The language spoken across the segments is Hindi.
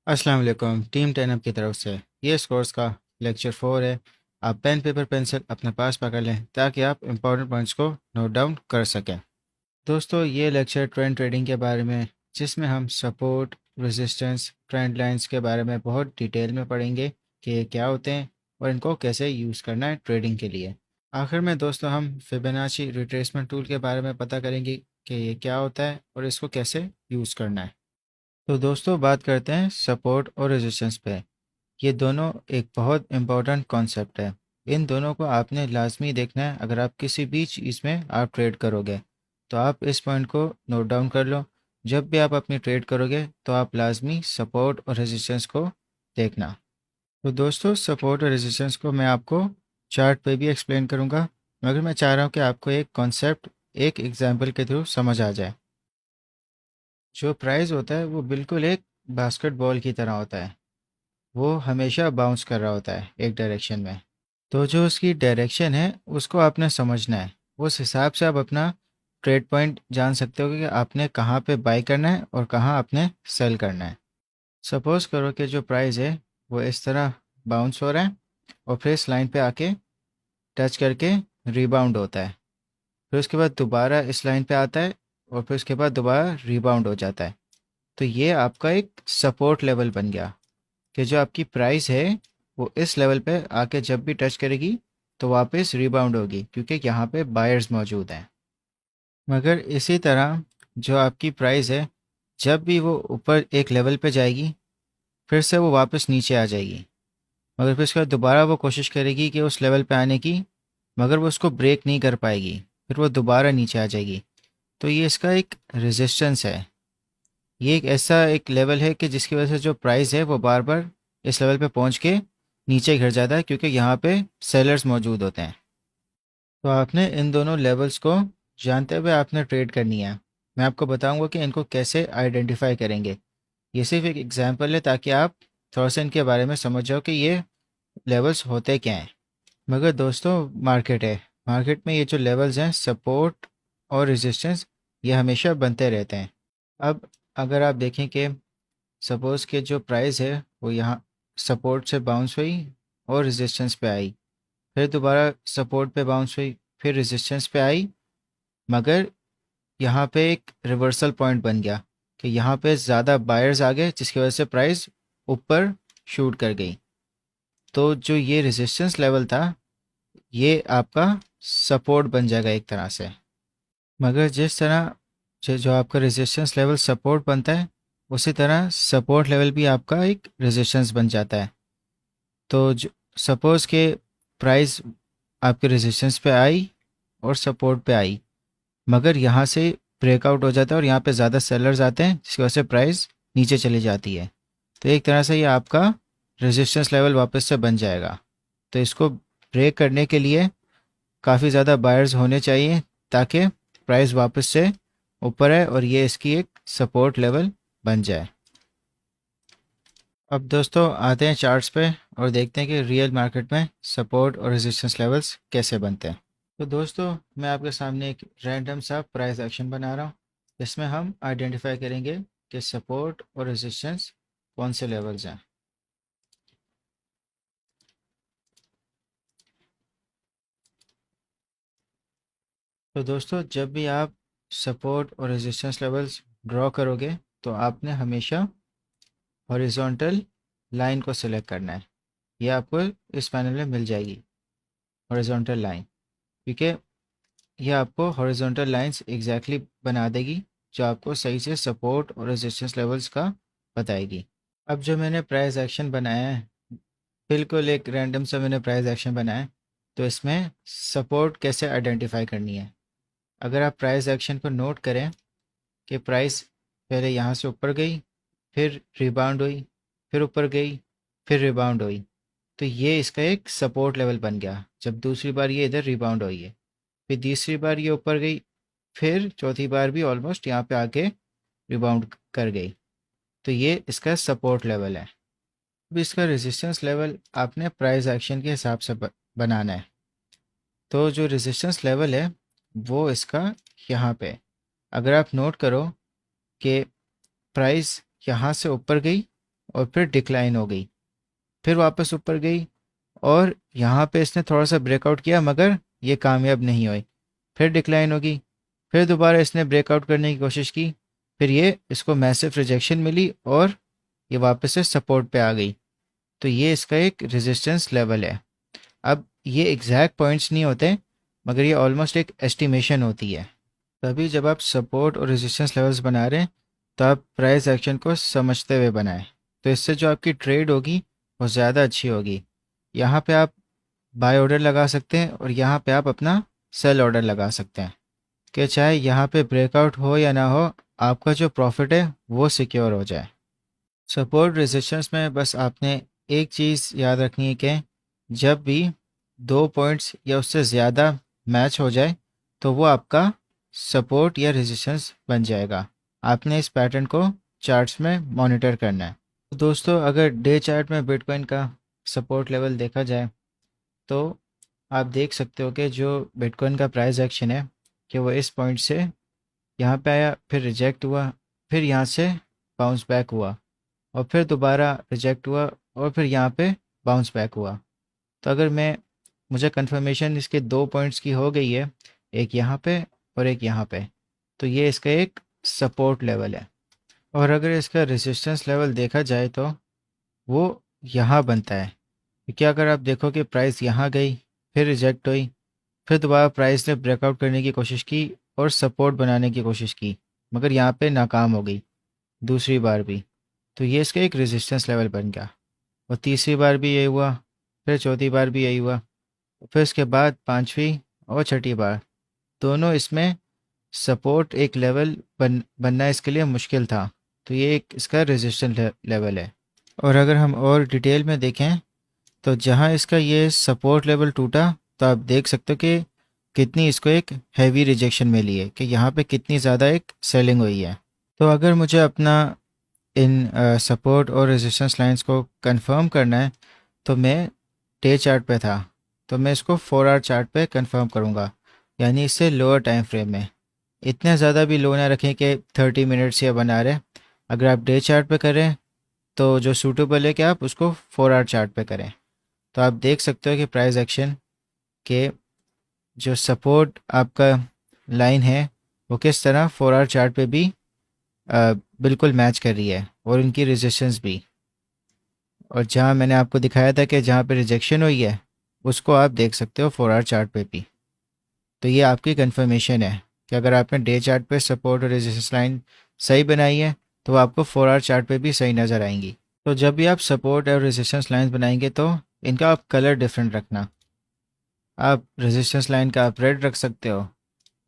अस्सलाम वालेकुम। टीम 10 अप की तरफ से ये इस कोर्स का लेक्चर 4 है। आप पेन पेपर पेंसिल अपने पास पकड़ लें ताकि आप इंपॉर्टेंट पॉइंट्स को नोट डाउन कर सकें। दोस्तों, ये लेक्चर ट्रेंड ट्रेडिंग के बारे में, जिसमें हम सपोर्ट, रेजिस्टेंस, ट्रेंड लाइंस के बारे में बहुत डिटेल में पढ़ेंगे कि ये क्या होते हैं और इनको कैसे यूज़ करना है ट्रेडिंग के लिए। आखिर में दोस्तों, हम फिबोनाची रिट्रेसमेंट टूल के बारे में पता करेंगे कि ये क्या होता है और इसको कैसे यूज़ करना है। तो दोस्तों, बात करते हैं सपोर्ट और रेजिस्टेंस पे। ये दोनों एक बहुत इम्पोर्टेंट कॉन्सेप्ट है। इन दोनों को आपने लाजमी देखना है। अगर आप किसी भी चीज़ में आप ट्रेड करोगे तो आप इस पॉइंट को नोट डाउन कर लो। जब भी आप अपनी ट्रेड करोगे तो आप लाजमी सपोर्ट और रेजिस्टेंस को देखना। तो दोस्तों, सपोर्ट और रेजिस्टेंस को मैं आपको चार्ट पे भी एक्सप्लेन करूँगा, मगर मैं चाह रहा हूँ कि आपको एक कॉन्सेप्ट एक एग्जाम्पल के थ्रू समझ आ जाए। जो प्राइस होता है वो बिल्कुल एक बास्केटबॉल की तरह होता है। वो हमेशा बाउंस कर रहा होता है एक डायरेक्शन में। तो जो उसकी डायरेक्शन है उसको आपने समझना है। उस हिसाब से आप अपना ट्रेड पॉइंट जान सकते हो कि आपने कहाँ पे बाई करना है और कहाँ आपने सेल करना है। सपोज करो कि जो प्राइस है वो इस तरह बाउंस हो रहा है और फिर इस लाइन पे आके टच करके रिबाउंड होता है। फिर उसके बाद दोबारा इस लाइन पे आता है और फिर उसके बाद दोबारा रिबाउंड हो जाता है। तो ये आपका एक सपोर्ट लेवल बन गया कि जो आपकी प्राइस है वो इस लेवल पे आके जब भी टच करेगी तो वापस रिबाउंड होगी, क्योंकि यहाँ पे बायर्स मौजूद हैं। मगर इसी तरह जो आपकी प्राइस है, जब भी वो ऊपर एक लेवल पे जाएगी फिर से वो वापस नीचे आ जाएगी। मगर फिर उसके बाद दोबारा वो कोशिश करेगी कि उस लेवल पे आने की, मगर वो उसको ब्रेक नहीं कर पाएगी, फिर वो दोबारा नीचे आ जाएगी। तो ये इसका एक रेजिस्टेंस है। ये एक ऐसा एक लेवल है कि जिसकी वजह से जो प्राइस है वो बार बार इस लेवल पे पहुंच के नीचे गिर जाता है, क्योंकि यहाँ पे सेलर्स मौजूद होते हैं। तो आपने इन दोनों लेवल्स को जानते हुए आपने ट्रेड करनी है। मैं आपको बताऊंगा कि इनको कैसे आइडेंटिफाई करेंगे। ये सिर्फ एक एग्जांपल है ताकि आप थोड़ा सा इनके बारे में समझ जाओ कि ये लेवल्स होते क्या हैं। मगर दोस्तों, मार्केट है, मार्केट में ये जो लेवल्स हैं सपोर्ट और रेजिस्टेंस, ये हमेशा बनते रहते हैं। अब अगर आप देखें कि सपोज़ के जो प्राइस है वो यहाँ सपोर्ट से बाउंस हुई और रेजिस्टेंस पे आई, फिर दोबारा सपोर्ट पे बाउंस हुई, फिर रेजिस्टेंस पे आई, मगर यहाँ पे एक रिवर्सल पॉइंट बन गया कि यहाँ पे ज़्यादा बायर्स आ गए, जिसकी वजह से प्राइस ऊपर शूट कर गई। तो जो ये रेजिस्टेंस लेवल था ये आपका सपोर्ट बन जाएगा एक तरह से। मगर जिस तरह जो आपका रेजिस्टेंस लेवल सपोर्ट बनता है, उसी तरह सपोर्ट लेवल भी आपका एक रेजिस्टेंस बन जाता है। तो सपोज़ के प्राइस आपके रेजिस्टेंस पे आई और सपोर्ट पे आई, मगर यहाँ से ब्रेकआउट हो जाता है और यहाँ पे ज़्यादा सेलर्स आते हैं, जिसकी वजह से प्राइस नीचे चली जाती है। तो एक तरह से ये आपका रेजिस्टेंस लेवल वापस से बन जाएगा। तो इसको ब्रेक करने के लिए काफ़ी ज़्यादा बायर्स होने चाहिए ताकि प्राइस वापस से ऊपर है और ये इसकी एक सपोर्ट लेवल बन जाए। अब दोस्तों, आते हैं चार्ट्स पे और देखते हैं कि रियल मार्केट में सपोर्ट और रेजिस्टेंस लेवल्स कैसे बनते हैं। तो दोस्तों, मैं आपके सामने एक रैंडम सा प्राइस एक्शन बना रहा हूँ, जिसमें हम आइडेंटिफाई करेंगे कि सपोर्ट और रेजिस्टेंस कौन से लेवल्स हैं। तो दोस्तों, जब भी आप सपोर्ट और रेजिस्टेंस लेवल्स ड्रॉ करोगे तो आपने हमेशा हॉरिजॉन्टल लाइन को सिलेक्ट करना है। ये आपको इस पैनल में मिल जाएगी, हॉरिजॉन्टल लाइन, क्योंकि ये आपको हॉरिजॉन्टल लाइंस एग्जैक्टली बना देगी जो आपको सही से सपोर्ट और रेजिस्टेंस लेवल्स का बताएगी। अब जो मैंने प्राइस एक्शन बनाया है, बिल्कुल एक रैंडम सा मैंने प्राइस एक्शन बनाया है। तो इसमें सपोर्ट कैसे आइडेंटिफाई करनी है। अगर आप प्राइस एक्शन को नोट करें कि प्राइस पहले यहाँ से ऊपर गई, फिर रिबाउंड हुई, फिर ऊपर गई, फिर रिबाउंड हुई, तो ये इसका एक सपोर्ट लेवल बन गया। जब दूसरी बार ये इधर रिबाउंड हुई है, फिर तीसरी बार ये ऊपर गई, फिर चौथी बार भी ऑलमोस्ट यहाँ पे आके रिबाउंड कर गई, तो ये इसका सपोर्ट लेवल है। अब इसका रेजिस्टेंस लेवल आपने प्राइस एक्शन के हिसाब से बनाना है। तो जो रेजिस्टेंस लेवल है वो इसका यहाँ पे है। अगर आप नोट करो कि प्राइस यहाँ से ऊपर गई और फिर डिक्लाइन हो गई, फिर वापस ऊपर गई और यहाँ पे इसने थोड़ा सा ब्रेकआउट किया मगर ये कामयाब नहीं हुई, फिर डिक्लाइन होगी, फिर दोबारा इसने ब्रेकआउट करने की कोशिश की, फिर ये इसको मैसिव रिजेक्शन मिली और ये वापस से सपोर्ट पे आ गई। तो ये इसका एक रेजिस्टेंस लेवल है। अब ये एग्जैक्ट पॉइंट्स नहीं होते मगर ये ऑलमोस्ट एक एस्टिमेशन होती है। तभी जब आप सपोर्ट और रेजिस्टेंस लेवल्स बना रहे हैं तो आप प्राइस एक्शन को समझते हुए बनाएं, तो इससे जो आपकी ट्रेड होगी वो ज़्यादा अच्छी होगी। यहाँ पे आप बाय ऑर्डर लगा सकते हैं और यहाँ पे आप अपना सेल ऑर्डर लगा सकते हैं कि चाहे यहाँ पे ब्रेकआउट हो या ना हो, आपका जो प्रॉफिट है वो सिक्योर हो जाए। सपोर्ट रेजिस्टेंस में बस आपने एक चीज़ याद रखनी है कि जब भी दो पॉइंट्स या उससे ज़्यादा मैच हो जाए तो वो आपका सपोर्ट या रेजिस्टेंस बन जाएगा। आपने इस पैटर्न को चार्ट्स में मॉनिटर करना है। तो दोस्तों, अगर डे चार्ट में बिटकॉइन का सपोर्ट लेवल देखा जाए तो आप देख सकते हो कि जो बिटकॉइन का प्राइस एक्शन है कि वो इस पॉइंट से यहाँ पे आया, फिर रिजेक्ट हुआ, फिर यहाँ से बाउंस बैक हुआ और फिर दोबारा रिजेक्ट हुआ और फिर यहाँ पे बाउंस बैक हुआ। तो अगर मुझे कंफर्मेशन इसके दो पॉइंट्स की हो गई है, एक यहाँ पे और एक यहाँ पे, तो ये इसका एक सपोर्ट लेवल है। और अगर इसका रेजिस्टेंस लेवल देखा जाए तो वो यहाँ बनता है, क्योंकि अगर आप देखो कि प्राइस यहाँ गई, फिर रिजेक्ट हुई, फिर दोबारा प्राइस ने ब्रेकआउट करने की कोशिश की और सपोर्ट बनाने की कोशिश की मगर यहाँ पे नाकाम हो गई दूसरी बार भी, तो ये इसका एक रेजिस्टेंस लेवल बन गया। और तीसरी बार भी यही हुआ, फिर चौथी बार भी यही हुआ, फिर उसके बाद पांचवी और छठी बार, दोनों इसमें सपोर्ट एक लेवल बनना इसके लिए मुश्किल था, तो ये एक इसका रेजिस्टेंस लेवल है। और अगर हम और डिटेल में देखें तो जहाँ इसका ये सपोर्ट लेवल टूटा तो आप देख सकते हो कि कितनी इसको एक हैवी रिजेक्शन मिली है, कि यहाँ पे कितनी ज़्यादा एक सेलिंग हुई है। तो अगर मुझे अपना इन सपोर्ट और रेजिस्टेंस लाइंस को कंफर्म करना है तो मैं डे चार्ट पे था, तो मैं इसको 4 आवर चार्ट पे कंफर्म करूँगा, यानी इससे लोअर टाइम फ्रेम में। इतने ज़्यादा भी लो ना रखें कि 30 मिनट्स या 1 आवर। अगर आप डे चार्ट पे करें तो जो सूटेबल है कि आप उसको 4 आवर चार्ट पे करें। तो आप देख सकते हो कि प्राइस एक्शन के जो सपोर्ट आपका लाइन है वो किस तरह 4 आवर चार्ट पे भी बिल्कुल मैच कर रही है और उनकी रेजिस्टेंस भी। और जहाँ मैंने आपको दिखाया था कि जहाँ पे रिजेक्शन हुई है उसको आप देख सकते हो 4 आवर चार्ट पे भी। तो ये आपकी कंफर्मेशन है कि अगर आपने डे चार्ट पे सपोर्ट और रेजिस्टेंस लाइन सही बनाई है तो वो आपको 4 आवर चार्ट पे भी सही नज़र आएंगी। तो जब भी आप सपोर्ट और रेजिस्टेंस लाइन बनाएंगे तो इनका आप कलर डिफरेंट रखना। आप रेजिस्टेंस लाइन का आप रेड रख सकते हो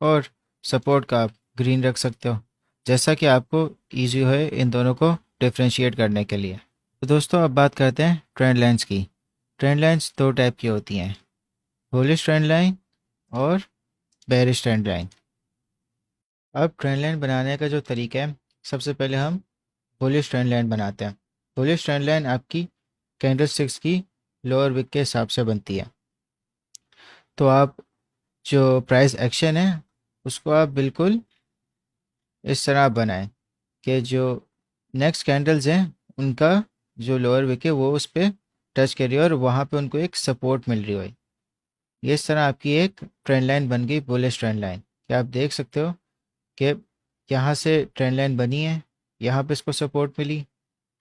और सपोर्ट का आप ग्रीन रख सकते हो, जैसा कि आपको ईजी हो इन दोनों को डिफ्रेंशिएट करने के लिए। तो दोस्तों, अब बात करते हैं ट्रेंड लाइंस की। ट्रेंड लाइंस दो टाइप की होती हैं, बुलिश ट्रेंड लाइन और बेरिश ट्रेंड लाइन। अब ट्रेंड लाइन बनाने का जो तरीका है, सबसे पहले हम बुलिश ट्रेंड लाइन बनाते हैं। बुलिश ट्रेंड लाइन आपकी कैंडलस्टिक्स की लोअर विक के हिसाब से बनती है। तो आप जो प्राइस एक्शन है उसको आप बिल्कुल इस तरह आप बनाएं कि जो नेक्स्ट कैंडल्स हैं उनका जो लोअर विक है वो उस पर टच करिए और वहाँ पे उनको एक सपोर्ट मिल रही हो। ये इस तरह आपकी एक ट्रेंड लाइन बन गई, बुलिश ट्रेंड लाइन। क्या आप देख सकते हो कि यहाँ से ट्रेंड लाइन बनी है, यहाँ पे इसको सपोर्ट मिली,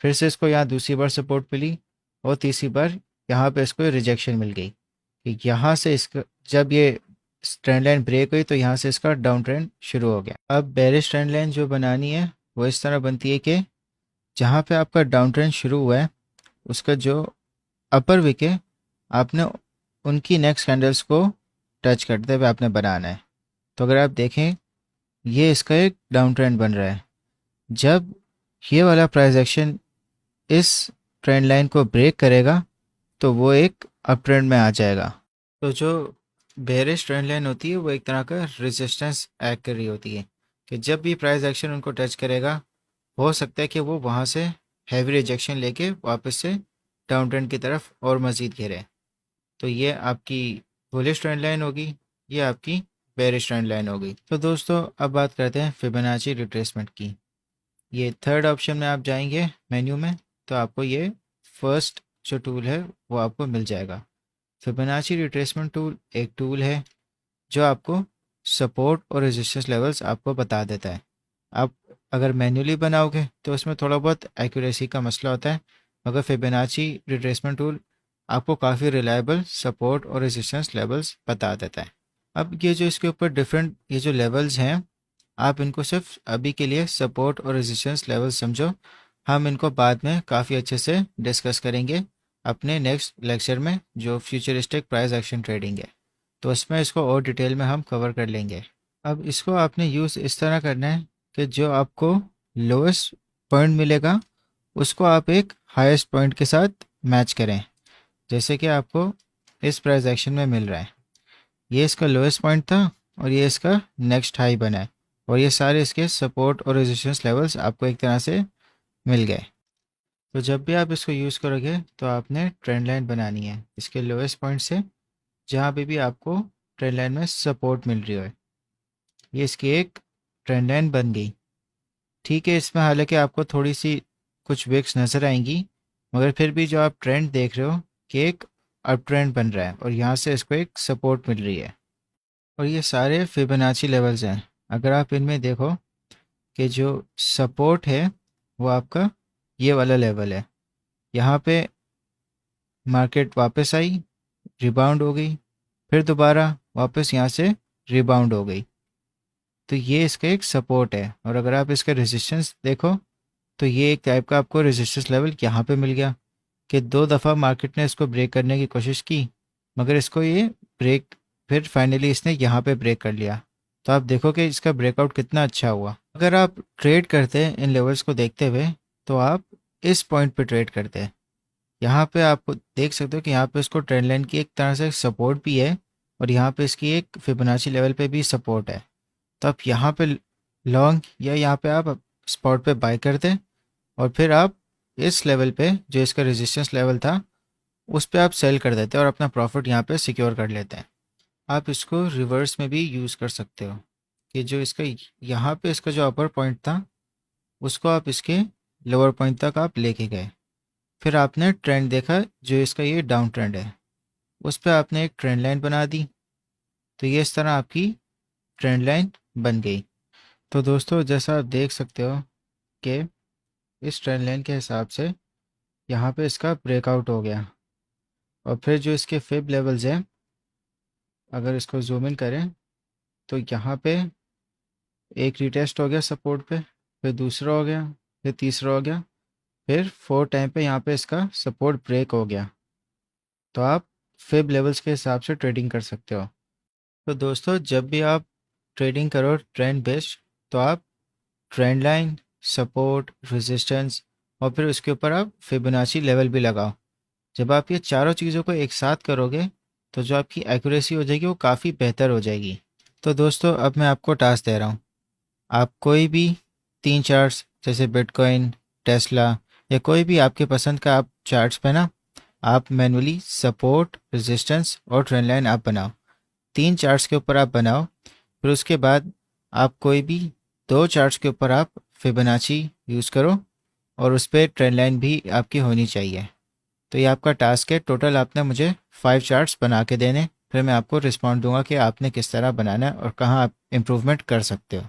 फिर से इसको यहाँ दूसरी बार सपोर्ट मिली और तीसरी बार यहाँ पे इसको रिजेक्शन मिल गई कि यहाँ से इसका जब ये ट्रेंड लाइन ब्रेक हुई तो यहाँ से इसका डाउन ट्रेंड शुरू हो गया। अब बेरिश ट्रेंड लाइन जो बनानी है वो इस तरह बनती है कि जहाँ पे आपका डाउन ट्रेंड शुरू हुआ है उसका जो अपर विक है आपने उनकी नेक्स्ट कैंडल्स को टच करते हुए आपने बनाना है। तो अगर आप देखें ये इसका एक डाउन ट्रेंड बन रहा है, जब ये वाला प्राइस एक्शन इस ट्रेंड लाइन को ब्रेक करेगा तो वो एक अप ट्रेंड में आ जाएगा। तो जो बेरिश ट्रेंड लाइन होती है वो एक तरह का रेजिस्टेंस एक्ट कर रही होती है कि जब भी प्राइस एक्शन उनको टच करेगा हो सकता है कि वो वहाँ से हैवी रिजेक्शन लेके वापस से डाउन ट्रेंड की तरफ और मज़ीद गिरे। तो ये आपकी बुलिश ट्रेंड लाइन होगी, ये आपकी बेरिश ट्रेंड लाइन होगी। तो दोस्तों, अब बात करते हैं फिबोनाची रिट्रेसमेंट की। ये थर्ड ऑप्शन में आप जाएंगे मेन्यू में तो आपको ये फर्स्ट जो टूल है वो आपको मिल जाएगा। फिबोनाची रिट्रेसमेंट टूल एक टूल है जो आपको सपोर्ट और रेजिस्टेंस लेवल्स आपको बता देता है। आप अगर मैन्युअली बनाओगे तो उसमें थोड़ा बहुत एक्यूरेसी का मसला होता है, मगर फिबोनाची रिट्रेसमेंट टूल आपको काफ़ी रिलायबल सपोर्ट और रेजिस्टेंस लेवल्स बता देता है। अब ये जो इसके ऊपर डिफरेंट ये जो लेवल्स हैं, आप इनको सिर्फ अभी के लिए सपोर्ट और रेजिस्टेंस लेवल समझो। हम इनको बाद में काफ़ी अच्छे से डिस्कस करेंगे अपने नेक्स्ट लेक्चर में, जो फ्यूचरिस्टिक प्राइस एक्शन ट्रेडिंग है, तो उसमें इसको और डिटेल में हम कवर कर लेंगे। अब इसको आपने यूज़ इस तरह करना है कि जो आपको लोएस्ट पॉइंट मिलेगा उसको आप एक हाईएस्ट पॉइंट के साथ मैच करें, जैसे कि आपको इस प्राइस एक्शन में मिल रहा है। ये इसका लोएस्ट पॉइंट था और ये इसका नेक्स्ट हाई बना है, और ये सारे इसके सपोर्ट और रेजिस्टेंस लेवल्स आपको एक तरह से मिल गए। तो जब भी आप इसको यूज़ करोगे तो आपने ट्रेंड लाइन बनानी है इसके लोएस्ट पॉइंट से, जहाँ पे भी आपको ट्रेंड लाइन में सपोर्ट मिल रही हो। ये इसकी एक ट्रेंड लाइन बन गई। ठीक है, इसमें हालांकि आपको थोड़ी सी कुछ विक्स नज़र आएंगी, मगर फिर भी जो आप ट्रेंड देख रहे हो कि एक अप ट्रेंड बन रहा है और यहाँ से इसको एक सपोर्ट मिल रही है। और ये सारे फिबोनाची लेवल्स हैं। अगर आप इनमें देखो कि जो सपोर्ट है वो आपका ये वाला लेवल है, यहाँ पे मार्केट वापस आई, रिबाउंड हो गई, फिर दोबारा वापस यहाँ से रिबाउंड हो गई, तो ये इसका एक सपोर्ट है। और अगर आप इसका रेजिस्टेंस देखो तो ये एक टाइप का आपको रेजिस्टेंस लेवल यहाँ पे मिल गया कि 2 दफ़ा मार्केट ने इसको ब्रेक करने की कोशिश की, मगर इसको ये ब्रेक, फिर फाइनली इसने यहाँ पे ब्रेक कर लिया। तो आप देखो कि इसका ब्रेकआउट कितना अच्छा हुआ। अगर आप ट्रेड करते हैं इन लेवल्स को देखते हुए तो आप इस पॉइंट पे ट्रेड करते हैं। यहाँ पे आप देख सकते हो कि यहाँ पे इसको ट्रेंड लाइन की एक तरह से सपोर्ट भी है और यहाँ पे इसकी एक फिबोनाची लेवल पे भी सपोर्ट है। तो आप यहाँ पे लॉन्ग या यहाँ पे आप स्पॉट पे बाय करते और फिर आप इस लेवल पे जो इसका रेजिस्टेंस लेवल था उस पे आप सेल कर देते और अपना प्रॉफिट यहाँ पे सिक्योर कर लेते हैं। आप इसको रिवर्स में भी यूज़ कर सकते हो कि जो इसका यहाँ पे इसका जो अपर पॉइंट था उसको आप इसके लोअर पॉइंट तक आप लेके गए, फिर आपने ट्रेंड देखा जो इसका ये डाउन ट्रेंड है, उस पर आपने एक ट्रेंड लाइन बना दी, तो ये इस तरह आपकी ट्रेंड लाइन बन गई। तो दोस्तों जैसा आप देख सकते हो कि इस ट्रेंड लाइन के हिसाब से यहाँ पे इसका ब्रेकआउट हो गया, और फिर जो इसके फिब लेवल्स हैं अगर इसको जूम इन करें तो यहाँ पे एक रिटेस्ट हो गया सपोर्ट पे, फिर दूसरा हो गया, फिर तीसरा हो गया, फिर 4 टाइम पे यहाँ पे इसका सपोर्ट ब्रेक हो गया। तो आप फिब लेवल्स के हिसाब से ट्रेडिंग कर सकते हो। तो दोस्तों जब भी आप ट्रेडिंग करो ट्रेंड बेस्ड, तो आप ट्रेंड लाइन, सपोर्ट, रेजिस्टेंस और फिर उसके ऊपर आप फिबोनाची लेवल भी लगाओ। जब आप ये चारों चीज़ों को एक साथ करोगे तो जो आपकी एक्यूरेसी हो जाएगी वो काफ़ी बेहतर हो जाएगी। तो दोस्तों अब मैं आपको टास्क दे रहा हूँ, आप कोई भी 3 चार्ट्स जैसे बिटकॉइन, टेस्ला या कोई भी आपके पसंद का आप चार्ट्स पे ना आप मैनुअली सपोर्ट, रेजिस्टेंस और ट्रेंड लाइन आप बनाओ। 3 चार्ट्स के ऊपर आप बनाओ, फिर उसके बाद आप कोई भी 2 चार्ट्स के ऊपर आप फिबोनाची यूज़ करो और उस पर ट्रेंड लाइन भी आपकी होनी चाहिए। तो ये आपका टास्क है। टोटल आपने मुझे 5 चार्ट्स बना के देने, फिर मैं आपको रिस्पॉन्ड दूंगा कि आपने किस तरह बनाना है और कहाँ आप इम्प्रूवमेंट कर सकते हो।